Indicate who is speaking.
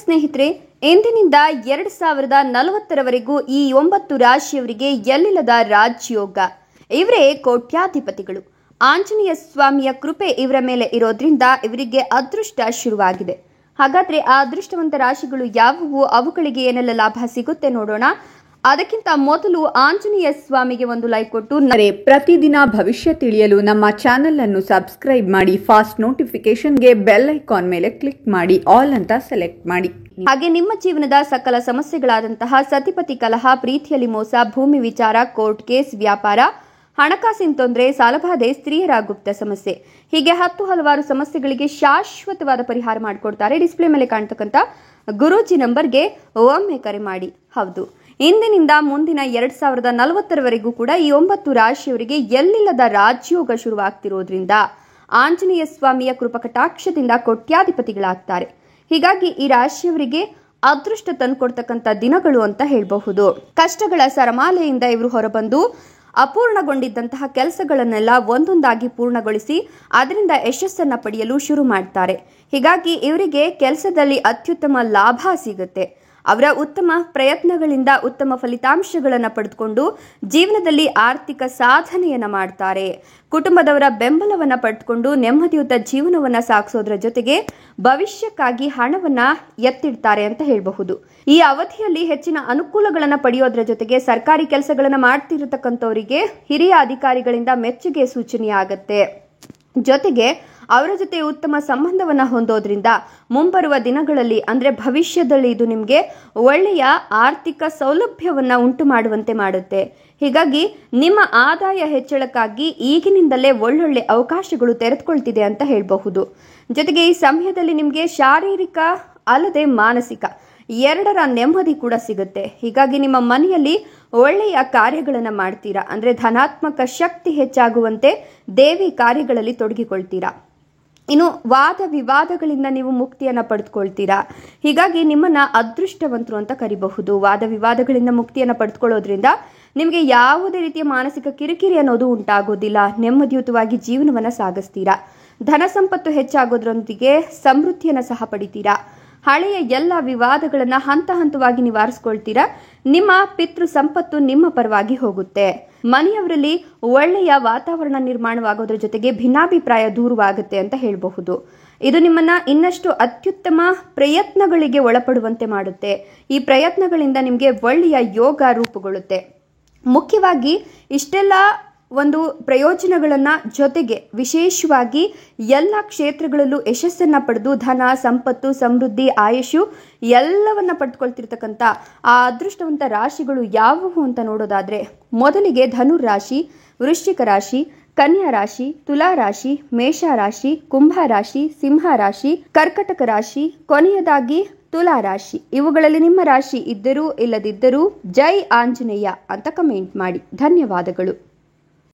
Speaker 1: ಸ್ನೇಹಿತರೆ, ಎಂದಿನಿಂದ 2040ರವರೆಗೂ ಈ 9 ರಾಶಿಯವರಿಗೆ ಎಲ್ಲಿಲ್ಲದ ರಾಜಯೋಗ. ಇವರೇ ಕೋಟ್ಯಾಧಿಪತಿಗಳು. ಆಂಜನೇಯ ಸ್ವಾಮಿಯ ಕೃಪೆ ಇವರ ಮೇಲೆ ಇರೋದ್ರಿಂದ ಇವರಿಗೆ ಅದೃಷ್ಟ ಶುರುವಾಗಿದೆ. ಹಾಗಾದ್ರೆ ಆ ಅದೃಷ್ಟವಂತ ರಾಶಿಗಳು ಯಾವುವು, ಅವುಗಳಿಗೆ ಏನೆಲ್ಲ ಲಾಭ ಸಿಗುತ್ತೆ ನೋಡೋಣ. ಅದಕ್ಕಿಂತ ಮೊದಲು ಆಂಜನೇಯ ಸ್ವಾಮಿಗೆ ಒಂದು ಲೈಕ್ ಕೊಟ್ಟು
Speaker 2: ಪ್ರತಿದಿನ ಭವಿಷ್ಯ ತಿಳಿಯಲು ನಮ್ಮ ಚಾನೆಲ್ ಅನ್ನು ಸಬ್ಸ್ಕ್ರೈಬ್ ಮಾಡಿ. ಫಾಸ್ಟ್ ನೋಟಿಫಿಕೇಶನ್ಗೆ ಬೆಲ್ ಐಕಾನ್ ಮೇಲೆ ಕ್ಲಿಕ್ ಮಾಡಿ, ಆಲ್ ಅಂತ ಸೆಲೆಕ್ಟ್ ಮಾಡಿ.
Speaker 1: ಹಾಗೆ ನಿಮ್ಮ ಜೀವನದ ಸಕಲ ಸಮಸ್ಯೆಗಳಾದಂತಹ ಸತಿಪತಿ ಕಲಹ, ಪ್ರೀತಿಯಲ್ಲಿ ಮೋಸ, ಭೂಮಿ ವಿಚಾರ, ಕೋರ್ಟ್ ಕೇಸ್, ವ್ಯಾಪಾರ, ಹಣಕಾಸಿನ ತೊಂದರೆ, ಸಾಲಬಾಧೆ, ಸ್ತ್ರೀಯರ ಗುಪ್ತ ಸಮಸ್ಯೆ, ಹೀಗೆ ಹಲವಾರು ಸಮಸ್ಯೆಗಳಿಗೆ ಶಾಶ್ವತವಾದ ಪರಿಹಾರ ಮಾಡಿಕೊಡ್ತಾರೆ. ಡಿಸ್ಪ್ಲೇ ಮೇಲೆ ಕಾಣ್ತಕ್ಕಂಥ ಗುರೂಜಿ ನಂಬರ್ಗೆ ಒಮ್ಮೆ ಕರೆ ಮಾಡಿ. ಹೌದು, ಇಂದಿನಿಂದ ಮುಂದಿನ 2040ರವರೆಗೂ ಕೂಡ ಈ 9 ರಾಶಿಯವರಿಗೆ ಎಲ್ಲಿಲ್ಲದ ರಾಜಯೋಗ ಶುರುವಾಗ್ತಿರೋದ್ರಿಂದ ಆಂಜನೇಯ ಸ್ವಾಮಿಯ ಕೃಪಕಟಾಕ್ಷದಿಂದ ಕೋಟ್ಯಾಧಿಪತಿಗಳಾಗ್ತಾರೆ. ಹೀಗಾಗಿ ಈ ರಾಶಿಯವರಿಗೆ ಅದೃಷ್ಟ ತಂದುಕೊಡ್ತಕ್ಕಂಥ ದಿನಗಳು ಅಂತ ಹೇಳಬಹುದು. ಕಷ್ಟಗಳ ಸರಮಾಲೆಯಿಂದ ಇವರು ಹೊರಬಂದು ಅಪೂರ್ಣಗೊಂಡಿದ್ದಂತಹ ಕೆಲಸಗಳನ್ನೆಲ್ಲ ಒಂದೊಂದಾಗಿ ಪೂರ್ಣಗೊಳಿಸಿ ಅದರಿಂದ ಯಶಸ್ಸನ್ನ ಪಡೆಯಲು ಶುರು ಮಾಡ್ತಾರೆ. ಹೀಗಾಗಿ ಇವರಿಗೆ ಕೆಲಸದಲ್ಲಿ ಅತ್ಯುತ್ತಮ ಲಾಭ ಸಿಗುತ್ತೆ. ಅವರ ಉತ್ತಮ ಪ್ರಯತ್ನಗಳಿಂದ ಉತ್ತಮ ಫಲಿತಾಂಶಗಳನ್ನು ಪಡೆದುಕೊಂಡು ಜೀವನದಲ್ಲಿ ಆರ್ಥಿಕ ಸಾಧನೆಯನ್ನ ಮಾಡ್ತಾರೆ. ಕುಟುಂಬದವರ ಬೆಂಬಲವನ್ನ ಪಡೆದುಕೊಂಡು ನೆಮ್ಮದಿಯುತ ಜೀವನವನ್ನ ಸಾಗಿಸೋದ್ರ ಜೊತೆಗೆ ಭವಿಷ್ಯಕ್ಕಾಗಿ ಹಣವನ್ನ ಎತ್ತಿಡ್ತಾರೆ ಅಂತ ಹೇಳಬಹುದು. ಈ ಅವಧಿಯಲ್ಲಿ ಹೆಚ್ಚಿನ ಅನುಕೂಲಗಳನ್ನ ಪಡೆಯೋದ್ರ ಜೊತೆಗೆ ಸರ್ಕಾರಿ ಕೆಲಸಗಳನ್ನ ಮಾಡ್ತಿರತಕ್ಕಂಥವರಿಗೆ ಹಿರಿಯ ಅಧಿಕಾರಿಗಳಿಂದ ಮೆಚ್ಚುಗೆ ಸೂಚನೆಯಾಗತ್ತೆ. ಜೊತೆಗೆ ಅವರ ಜೊತೆ ಉತ್ತಮ ಸಂಬಂಧವನ್ನ ಹೊಂದೋದ್ರಿಂದ ಮುಂಬರುವ ದಿನಗಳಲ್ಲಿ ಅಂದ್ರೆ ಭವಿಷ್ಯದಲ್ಲಿ ಇದು ನಿಮಗೆ ಒಳ್ಳೆಯ ಆರ್ಥಿಕ ಸೌಲಭ್ಯವನ್ನ ಉಂಟು ಮಾಡುವಂತೆ ಮಾಡುತ್ತೆ. ಹೀಗಾಗಿ ನಿಮ್ಮ ಆದಾಯ ಹೆಚ್ಚಳಕ್ಕಾಗಿ ಈಗಿನಿಂದಲೇ ಒಳ್ಳೊಳ್ಳೆ ಅವಕಾಶಗಳು ತೆರೆದುಕೊಳ್ತಿದೆ ಅಂತ ಹೇಳಬಹುದು. ಜೊತೆಗೆ ಈ ಸಮಯದಲ್ಲಿ ನಿಮಗೆ ಶಾರೀರಿಕ ಅಲ್ಲದೆ ಮಾನಸಿಕ ಎರಡರ ನೆಮ್ಮದಿ ಕೂಡ ಸಿಗುತ್ತೆ. ಹೀಗಾಗಿ ನಿಮ್ಮ ಮನೆಯಲ್ಲಿ ಒಳ್ಳೆಯ ಕಾರ್ಯಗಳನ್ನು ಮಾಡ್ತೀರಾ. ಅಂದ್ರೆ ಧನಾತ್ಮಕ ಶಕ್ತಿ ಹೆಚ್ಚಾಗುವಂತೆ ದೇವಿ ಕಾರ್ಯಗಳಲ್ಲಿ ತೊಡಗಿಕೊಳ್ತೀರಾ. ಇನ್ನು ವಾದ ವಿವಾದಗಳಿಂದ ನೀವು ಮುಕ್ತಿಯನ್ನ ಪಡೆದುಕೊಳ್ತೀರಾ. ಹೀಗಾಗಿ ನಿಮ್ಮನ್ನ ಅದೃಷ್ಟವಂತರು ಅಂತ ಕರಿಬಹುದು. ವಾದ ವಿವಾದಗಳಿಂದ ಮುಕ್ತಿಯನ್ನ ಪಡೆದುಕೊಳ್ಳೋದ್ರಿಂದ ನಿಮಗೆ ಯಾವುದೇ ರೀತಿಯ ಮಾನಸಿಕ ಕಿರಿಕಿರಿ ಅನ್ನೋದು ಉಂಟಾಗೋದಿಲ್ಲ. ನೆಮ್ಮದಿಯುತವಾಗಿ ಜೀವನವನ್ನ ಸಾಗಿಸ್ತೀರಾ. ಧನ ಸಂಪತ್ತು ಹೆಚ್ಚಾಗೋದ್ರೊಂದಿಗೆ ಸಮೃದ್ಧಿಯನ್ನ ಸಹ ಪಡಿತೀರಾ. ಹಳೆಯ ಎಲ್ಲ ವಿವಾದಗಳನ್ನ ಹಂತ ಹಂತವಾಗಿ ನಿವಾರಿಸ್ಕೊಳ್ತೀರಾ. ನಿಮ್ಮ ಪಿತೃ ಸಂಪತ್ತು ನಿಮ್ಮ ಪರವಾಗಿ ಹೋಗುತ್ತೆ. ಮನೆಯವರಲ್ಲಿ ಒಳ್ಳೆಯ ವಾತಾವರಣ ನಿರ್ಮಾಣವಾಗೋದ್ರ ಜೊತೆಗೆ ಭಿನ್ನಾಭಿಪ್ರಾಯ ದೂರವಾಗುತ್ತೆ ಅಂತ ಹೇಳಬಹುದು. ಇದು ನಿಮ್ಮನ್ನ ಇನ್ನಷ್ಟು ಅತ್ಯುತ್ತಮ ಪ್ರಯತ್ನಗಳಿಗೆ ಒಳಪಡುವಂತೆ ಮಾಡುತ್ತೆ. ಈ ಪ್ರಯತ್ನಗಳಿಂದ ನಿಮಗೆ ಒಳ್ಳೆಯ ಯೋಗ ರೂಪುಗೊಳ್ಳುತ್ತೆ. ಮುಖ್ಯವಾಗಿ ಇಷ್ಟೆಲ್ಲ ಒಂದು ಪ್ರಯೋಜನಗಳನ್ನ ಜೊತೆಗೆ ವಿಶೇಷವಾಗಿ ಎಲ್ಲ ಕ್ಷೇತ್ರಗಳಲ್ಲೂ ಯಶಸ್ಸನ್ನ ಪಡೆದು ಧನ ಸಂಪತ್ತು ಸಮೃದ್ಧಿ ಆಯುಷು ಎಲ್ಲವನ್ನ ಪಡೆದುಕೊಳ್ತಿರ್ತಕ್ಕಂಥ ಆ ಅದೃಷ್ಟವಂತ ರಾಶಿಗಳು ಯಾವುವು ಅಂತ ನೋಡೋದಾದ್ರೆ, ಮೊದಲಿಗೆ ಧನುರ್ ರಾಶಿ, ವೃಶ್ಚಿಕ ರಾಶಿ, ಕನ್ಯಾ ರಾಶಿ, ತುಲಾ ರಾಶಿ, ಮೇಷ ರಾಶಿ, ಕುಂಭ ರಾಶಿ, ಸಿಂಹ ರಾಶಿ, ಕರ್ಕಟಕ ರಾಶಿ, ಕೊನೆಯದಾಗಿ ತುಲಾ ರಾಶಿ. ಇವುಗಳಲ್ಲಿ ನಿಮ್ಮ ರಾಶಿ ಇದ್ದರೂ ಇಲ್ಲದಿದ್ದರೂ ಜೈ ಆಂಜನೇಯ ಅಂತ ಕಮೆಂಟ್ ಮಾಡಿ. ಧನ್ಯವಾದಗಳು.